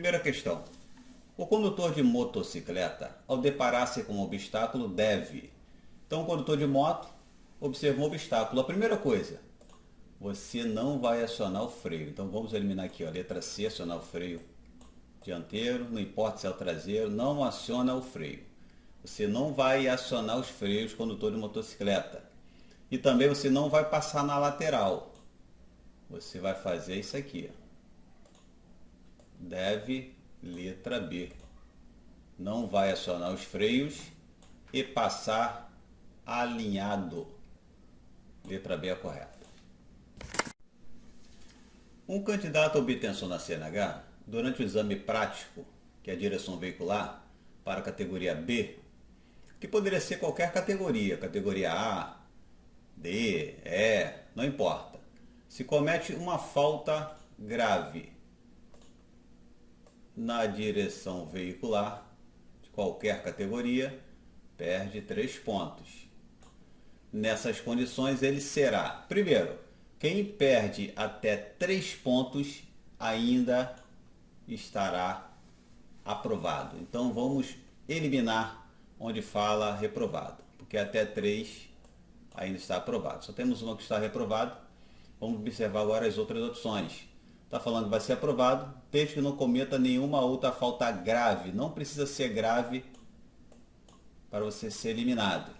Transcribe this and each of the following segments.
Primeira questão. O condutor de motocicleta, ao deparar-se com um obstáculo, deve... Então, o condutor de moto observa um obstáculo. A primeira coisa, você não vai acionar o freio. Então, vamos eliminar aqui, ó, letra C, acionar o freio dianteiro, não importa se é o traseiro, não aciona o freio. Você não vai acionar os freios, condutor de motocicleta. E também você não vai passar na lateral. Você vai fazer isso aqui. Deve, letra B. Não vai acionar os freios e passar alinhado. Letra B é a correta. Um candidato a obtenção na CNH, durante o exame prático, que é a direção veicular, para a categoria B, que poderia ser qualquer categoria, categoria A, D, E, não importa. Se comete uma falta grave na direção veicular de qualquer categoria, perde 3 pontos. Nessas condições ele será, primeiro, quem perde até 3 pontos ainda estará aprovado. Então vamos eliminar onde fala reprovado, porque até 3 ainda está aprovado. Só temos uma que está reprovado. Vamos observar agora as outras opções. Está falando que vai ser aprovado desde que não cometa nenhuma outra falta grave. Não precisa ser grave para você ser eliminado.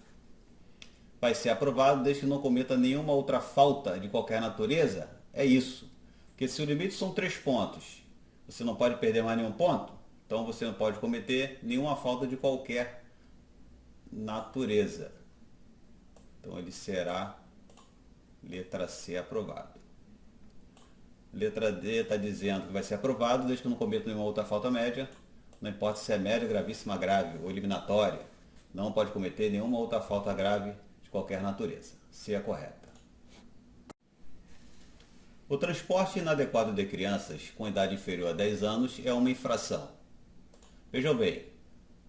Vai ser aprovado desde que não cometa nenhuma outra falta de qualquer natureza. É isso. Porque se o limite são 3 pontos, você não pode perder mais nenhum ponto, então você não pode cometer nenhuma falta de qualquer natureza. Então ele será letra C aprovado. Letra D está dizendo que vai ser aprovado desde que não cometa nenhuma outra falta média, não importa se é média, gravíssima, grave ou eliminatória. Não pode cometer nenhuma outra falta grave de qualquer natureza. C é correta. O transporte inadequado de crianças com idade inferior a 10 anos é uma infração. Vejam bem,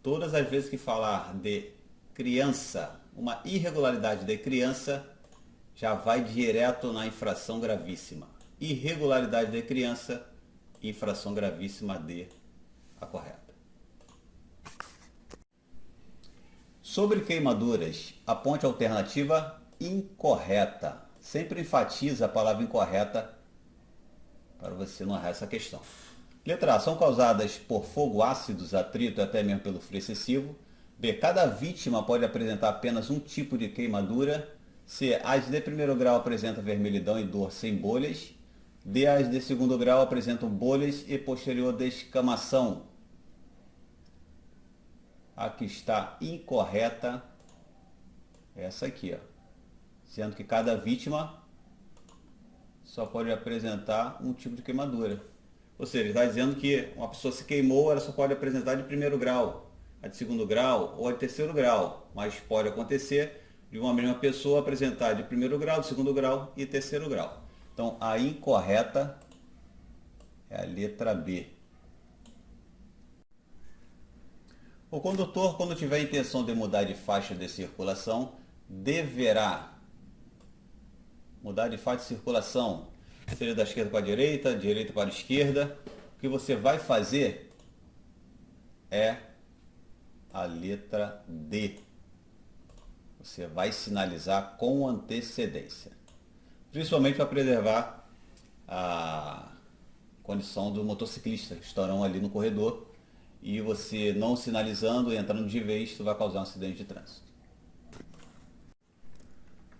todas as vezes que falar de criança, uma irregularidade de criança, já vai direto na infração gravíssima. Irregularidade de criança, infração gravíssima D, a correta. Sobre queimaduras, aponte a alternativa incorreta. Sempre enfatiza a palavra incorreta para você não errar essa questão. Letra A. São causadas por fogo, ácidos, atrito, até mesmo pelo frio excessivo. B. Cada vítima pode apresentar apenas um tipo de queimadura. C. As de primeiro grau apresentam vermelhidão e dor sem bolhas. D. As de segundo grau apresentam bolhas e posterior descamação. A que está incorreta é essa aqui, ó. Sendo que cada vítima só pode apresentar um tipo de queimadura. Ou seja, ele está dizendo que uma pessoa se queimou, ela só pode apresentar de primeiro grau, a de segundo grau ou a de terceiro grau. Mas pode acontecer de uma mesma pessoa apresentar de primeiro grau, de segundo grau e terceiro grau. Então, a incorreta é a letra B. O condutor, quando tiver a intenção de mudar de faixa de circulação, deverá mudar de faixa de circulação, seja da esquerda para a direita, direita para a esquerda. O que você vai fazer é a letra D. Você vai sinalizar com antecedência, principalmente para preservar a condição do motociclista, que estarão ali no corredor, e você não sinalizando e entrando de vez, isso vai causar um acidente de trânsito.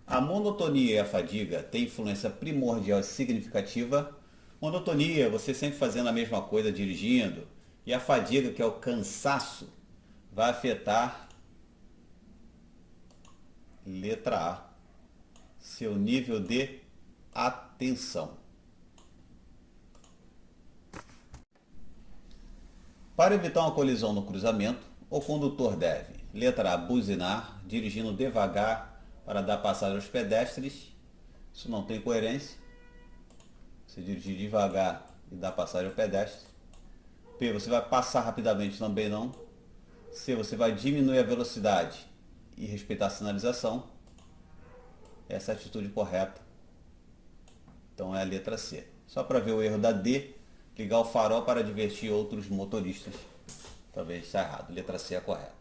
A monotonia e a fadiga têm influência primordial e significativa. Monotonia, você sempre fazendo a mesma coisa, dirigindo. E a fadiga, que é o cansaço, vai afetar, letra A, seu nível de atenção. Para evitar uma colisão no cruzamento, o condutor deve, letra A, buzinar, dirigindo devagar para dar passagem aos pedestres. Isso não tem coerência. Você dirigir devagar e dar passagem ao pedestre. B. Você vai passar rapidamente, também não. C. Você vai diminuir a velocidade e respeitar a sinalização. Essa é a atitude correta. Então é a letra C. Só para ver o erro da D, ligar o farol para advertir outros motoristas. Talvez está errado. Letra C é a correta.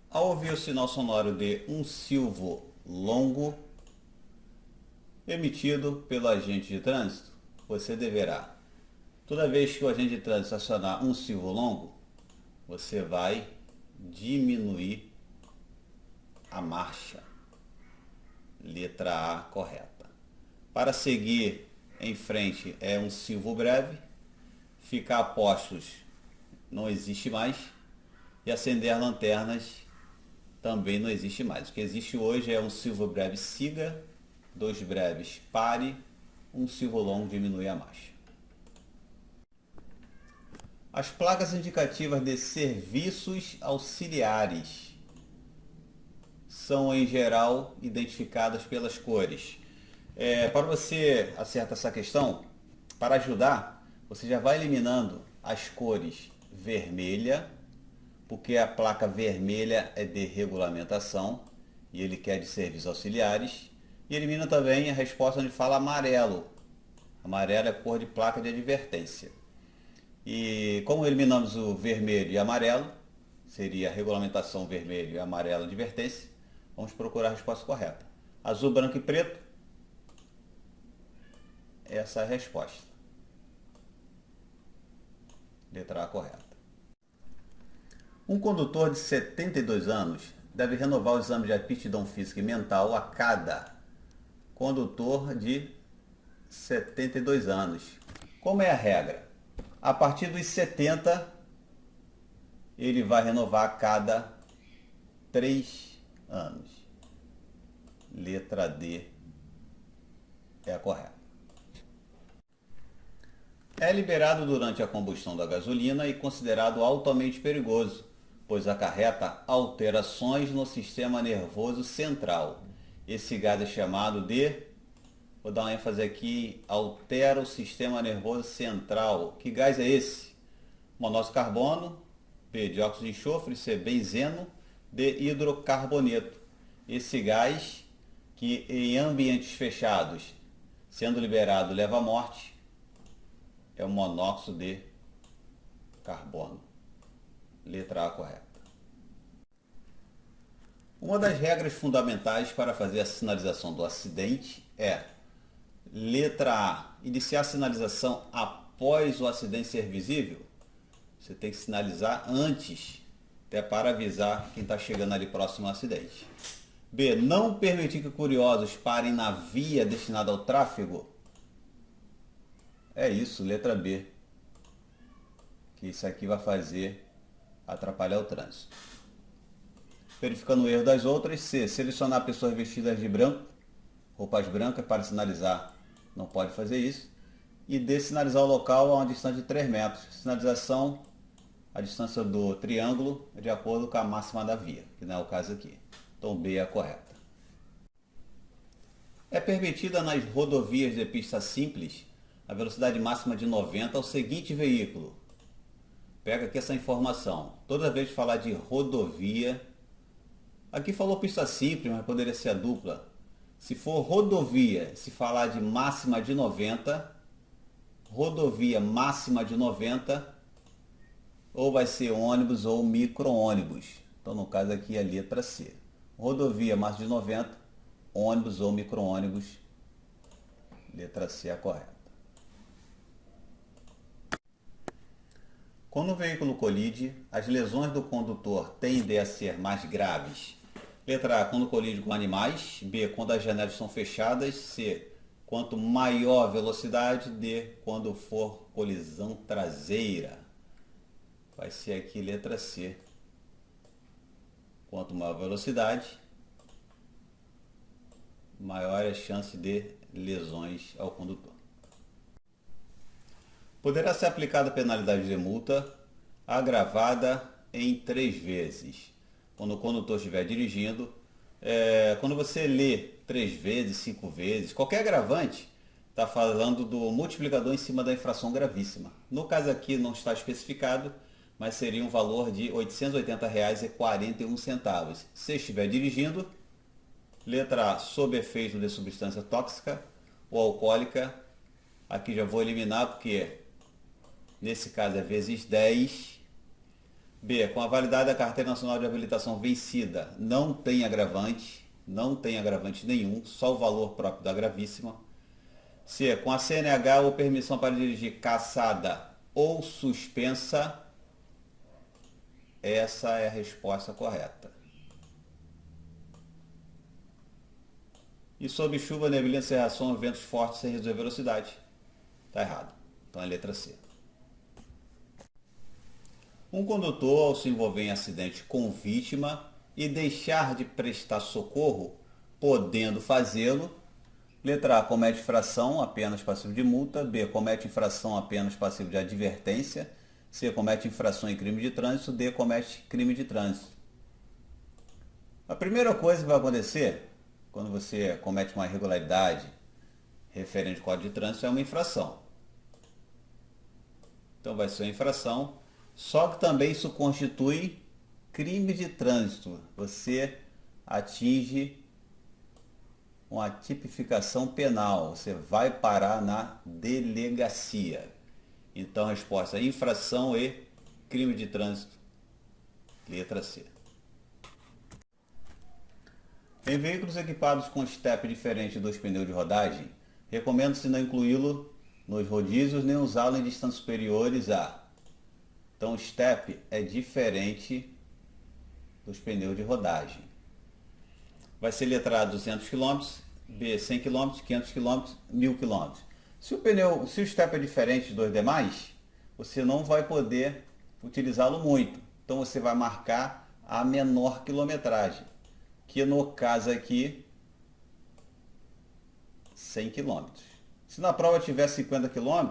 Ao ouvir o sinal sonoro de um silvo longo emitido pelo agente de trânsito, você deverá, toda vez que o agente de trânsito acionar um silvo longo, você vai diminuir a marcha. Letra A correta. Para seguir em frente é um silvo breve, ficar a postos não existe mais e acender lanternas também não existe mais. O que existe hoje é um silvo breve siga, 2 breves pare, um silvo longo diminui a marcha. As placas indicativas de serviços auxiliares são em geral identificadas pelas cores. Para você acertar essa questão, para ajudar, você já vai eliminando as cores vermelha, porque a placa vermelha é de regulamentação e ele quer de serviços auxiliares, e elimina também a resposta onde fala amarelo. Amarelo é cor de placa de advertência. E como eliminamos o vermelho e amarelo, seria a regulamentação vermelho e amarelo advertência, vamos procurar a resposta correta. Azul, branco e preto, essa é a resposta. Letra A correta. Um condutor de 72 anos deve renovar o exame de aptidão física e mental a cada condutor de 72 anos. Como é a regra? A partir dos 70, ele vai renovar a cada 3 anos. Letra D é a correta. É liberado durante a combustão da gasolina e considerado altamente perigoso, pois acarreta alterações no sistema nervoso central. Esse gás é chamado de, vou dar uma ênfase aqui, altera o sistema nervoso central. Que gás é esse? Monóxido de carbono, B, dióxido de enxofre, C, benzeno, D, hidrocarboneto. Esse gás que em ambientes fechados, sendo liberado, leva à morte, é o monóxido de carbono. Letra A correta. Uma das regras fundamentais para fazer a sinalização do acidente é: letra A, iniciar a sinalização após o acidente ser visível. Você tem que sinalizar antes, até para avisar quem está chegando ali próximo ao acidente. B, não permitir que curiosos parem na via destinada ao tráfego. É isso, letra B. Que isso aqui vai fazer atrapalhar o trânsito. Verificando o erro das outras. C, selecionar pessoas vestidas de branco, roupas brancas para sinalizar. Não pode fazer isso. E D, sinalizar o local a uma distância de 3 metros. Sinalização, a distância do triângulo é de acordo com a máxima da via, que não é o caso aqui. Então B é a correta. É permitida nas rodovias de pista simples a velocidade máxima de 90 ao seguinte veículo. Pega aqui essa informação. Toda vez que falar de rodovia, aqui falou pista simples, mas poderia ser a dupla. Se for rodovia, se falar de máxima de 90, rodovia máxima de 90, ou vai ser ônibus ou micro-ônibus. Então, no caso aqui, a letra C. Rodovia máxima de 90, ônibus ou micro-ônibus. Letra C é a correta. Quando o veículo colide, as lesões do condutor tendem a ser mais graves. Letra A, quando colide com animais. B, quando as janelas são fechadas. C, quanto maior a velocidade. D, quando for colisão traseira. Vai ser aqui letra C. Quanto maior a velocidade, maior é a chance de lesões ao condutor. Poderá ser aplicada penalidade de multa agravada em 3 vezes. Quando o condutor estiver dirigindo, quando você lê 3 vezes, 5 vezes, qualquer agravante, está falando do multiplicador em cima da infração gravíssima. No caso aqui não está especificado, mas seria um valor de R$ 880,41. Se estiver dirigindo, letra A, sob efeito de substância tóxica ou alcoólica, Aqui já vou eliminar porque nesse caso é vezes 10. B, com a validade da Carteira Nacional de Habilitação vencida, não tem agravante nenhum, só o valor próprio da gravíssima. C, com a CNH ou permissão para dirigir cassada ou suspensa, essa é a resposta correta. E sob chuva, neblina, cerração, ventos fortes sem reduzir a velocidade. Está errado. Então é a letra C. Um condutor, ao se envolver em acidente com vítima e deixar de prestar socorro, podendo fazê-lo, letra A, comete infração, apenas passivo de multa. B, comete infração, apenas passivo de advertência. C, comete infração em crime de trânsito. D, comete crime de trânsito. A primeira coisa que vai acontecer quando você comete uma irregularidade referente ao Código de Trânsito é uma infração. Então vai ser uma infração, só que também isso constitui crime de trânsito. Você atinge uma tipificação penal, você vai parar na delegacia. Então a resposta é infração e crime de trânsito, letra C. Em veículos equipados com estepe diferente dos pneus de rodagem, recomenda-se não incluí-lo nos rodízios nem usá-lo em distâncias superiores a... Então, estepe é diferente dos pneus de rodagem. Vai ser letra A 200 km, B 100 km, 500 km, 1000 km. Se o estepe é diferente dos demais, você não vai poder utilizá-lo muito. Então, você vai marcar a menor quilometragem, que no caso aqui, 100 km. Se na prova tiver 50 km,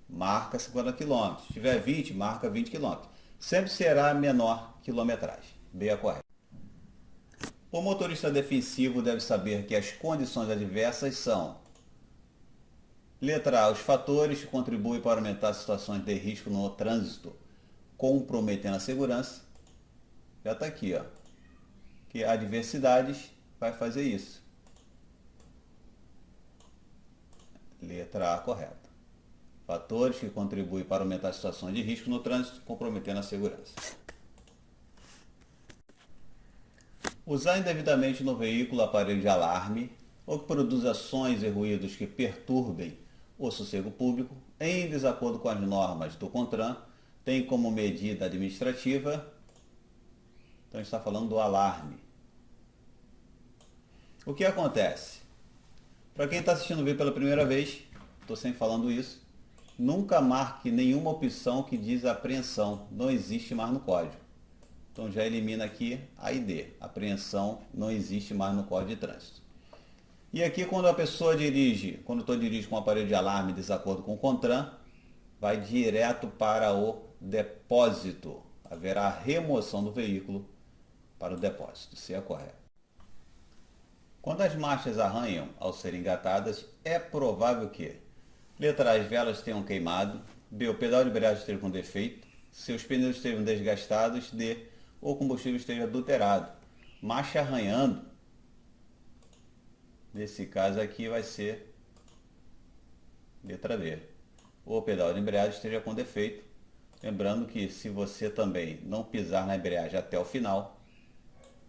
marca 50 km. Se tiver 20, marca 20 km. Sempre será a menor quilometragem. B é correto. O motorista defensivo deve saber que as condições adversas são: letra A, os fatores que contribuem para aumentar as situações de risco no trânsito, comprometendo a segurança. Já está aqui, ó. Que adversidades vai fazer isso. Letra A correta. Fatores que contribuem para aumentar as situações de risco no trânsito, comprometendo a segurança. Usar indevidamente no veículo aparelho de alarme ou que produza sons e ruídos que perturbem o sossego público, em desacordo com as normas do CONTRAN, tem como medida administrativa. Então a gente está falando do alarme. O que acontece? Para quem está assistindo o vídeo pela primeira vez, estou sempre falando isso, nunca marque nenhuma opção que diz apreensão, não existe mais no código. Então já elimina aqui a ID, apreensão não existe mais no Código de Trânsito. E aqui quando a pessoa dirige, quando eu dirijo com um aparelho de alarme em desacordo com o CONTRAN, vai direto para o depósito. Haverá remoção do veículo para o depósito, se é correto. Quando as marchas arranham ao serem engatadas, é provável que: letra A, as velas tenham queimado. B, o pedal de embreagem esteja com defeito. C, os pneus estejam desgastados. D, o combustível esteja adulterado. Marcha arranhando, nesse caso aqui vai ser letra B. O pedal de embreagem esteja com defeito. Lembrando que se você também não pisar na embreagem até o final,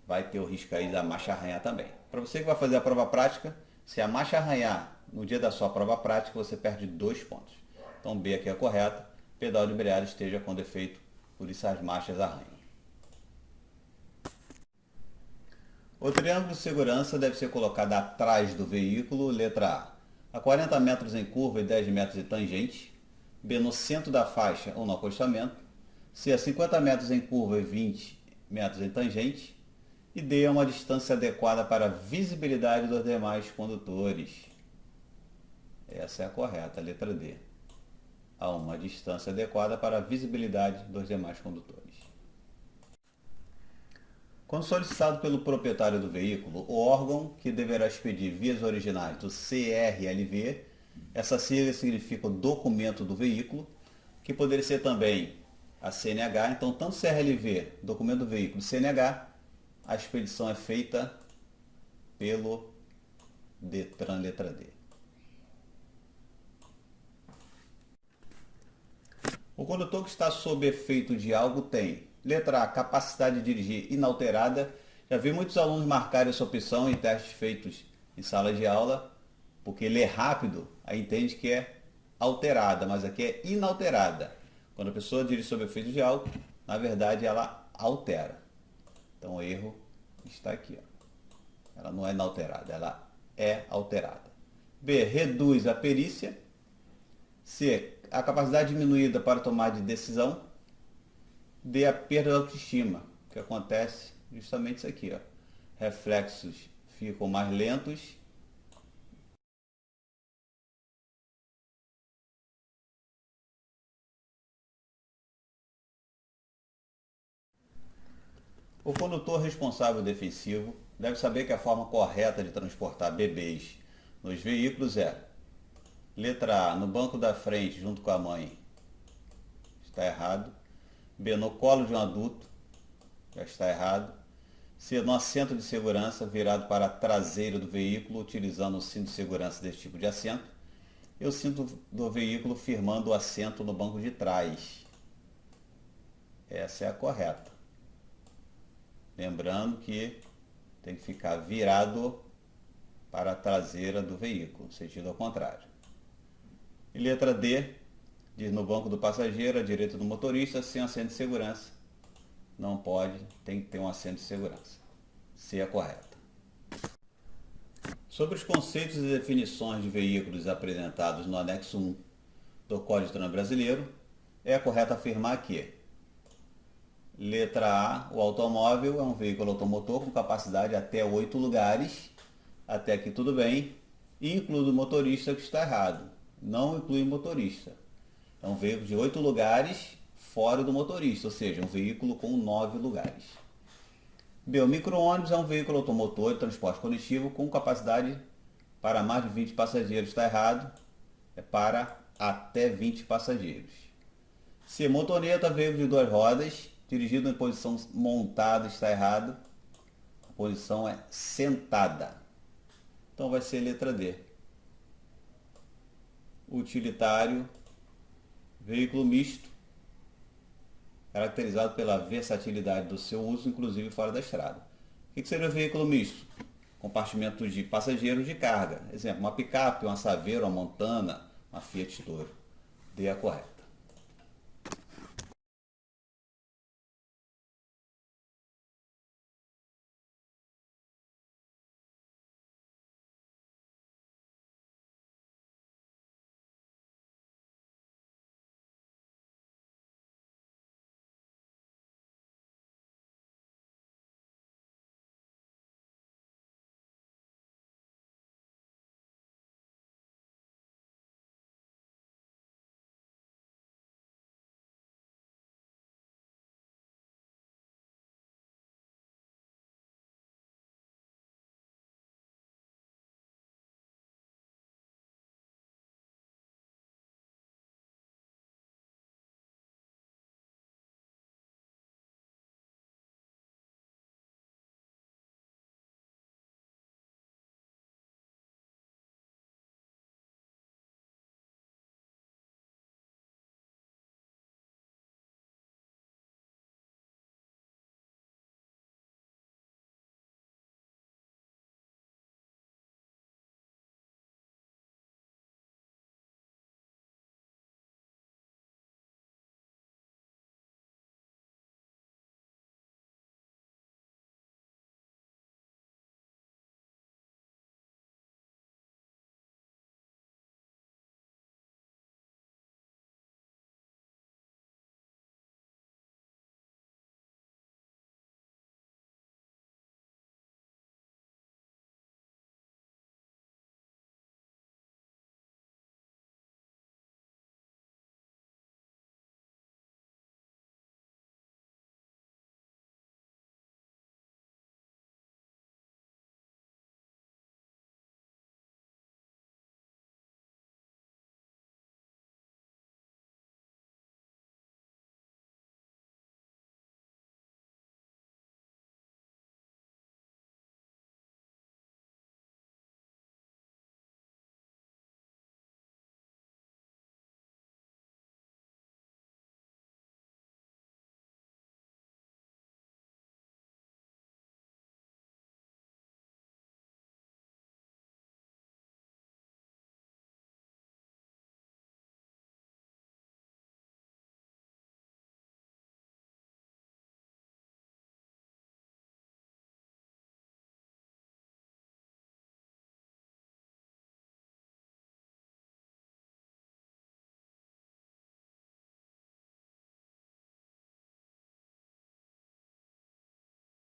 vai ter o risco aí da marcha arranhar também. Para você que vai fazer a prova prática, se a marcha arranhar no dia da sua prova prática, você perde 2 pontos. Então B aqui é correta, pedal de embreagem esteja com defeito, por isso as marchas arranham. O triângulo de segurança deve ser colocado atrás do veículo, letra A 40 metros em curva e 10 metros de tangente. B, no centro da faixa ou no acostamento. C, a 50 metros em curva e 20 metros em tangente. E D, uma distância adequada para a visibilidade dos demais condutores. Essa é a correta, a letra D. A uma distância adequada para a visibilidade dos demais condutores. Quando solicitado pelo proprietário do veículo, o órgão que deverá expedir vias originais do CRLV, essa sigla significa o documento do veículo, que poderia ser também a CNH. Então, tanto CRLV, documento do veículo, CNH, a expedição é feita pelo DETRAN, letra D. O condutor que está sob efeito de algo tem: letra A, capacidade de dirigir inalterada. Já vi muitos alunos marcarem essa opção em testes feitos em sala de aula, porque ler rápido, aí entende que é alterada, mas aqui é inalterada. Quando a pessoa dirige sob efeito de algo, na verdade ela altera. Então o erro está aqui. Ó. Ela não é inalterada, ela é alterada. B, reduz a perícia. C, a capacidade diminuída para tomar de decisão. D, a perda da autoestima, que acontece justamente isso aqui. Ó. Reflexos ficam mais lentos. O condutor responsável defensivo deve saber que a forma correta de transportar bebês nos veículos é: letra A, no banco da frente junto com a mãe, está errado. B, no colo de um adulto, já está errado. C, no assento de segurança virado para a traseira do veículo, utilizando o cinto de segurança desse tipo de assento. E o cinto do veículo firmando o assento no banco de trás. Essa é a correta. Lembrando que tem que ficar virado para a traseira do veículo, sentido ao contrário. E letra D, diz no banco do passageiro, à direita do motorista, sem assento de segurança. Não pode, tem que ter um assento de segurança. C é correta. Sobre os conceitos e definições de veículos apresentados no anexo 1 do Código de Trânsito Brasileiro, é correto afirmar que: letra A, o automóvel é um veículo automotor com capacidade até 8 lugares. Até aqui tudo bem. Inclui o motorista, que está errado. Não inclui o motorista. É um veículo de 8 lugares fora do motorista, ou seja, um veículo com 9 lugares. B, o micro-ônibus é um veículo automotor de transporte coletivo com capacidade para mais de 20 passageiros. Está errado. É para até 20 passageiros. C, motoneta, veículo de 2 rodas, dirigido em posição montada, está errado. A posição é sentada. Então vai ser letra D. Utilitário, veículo misto, caracterizado pela versatilidade do seu uso, inclusive fora da estrada. O que seria o veículo misto? Compartimentos de passageiros de carga. Exemplo, uma picape, uma Saveiro, uma Montana, uma Fiat Toro. D é a correta.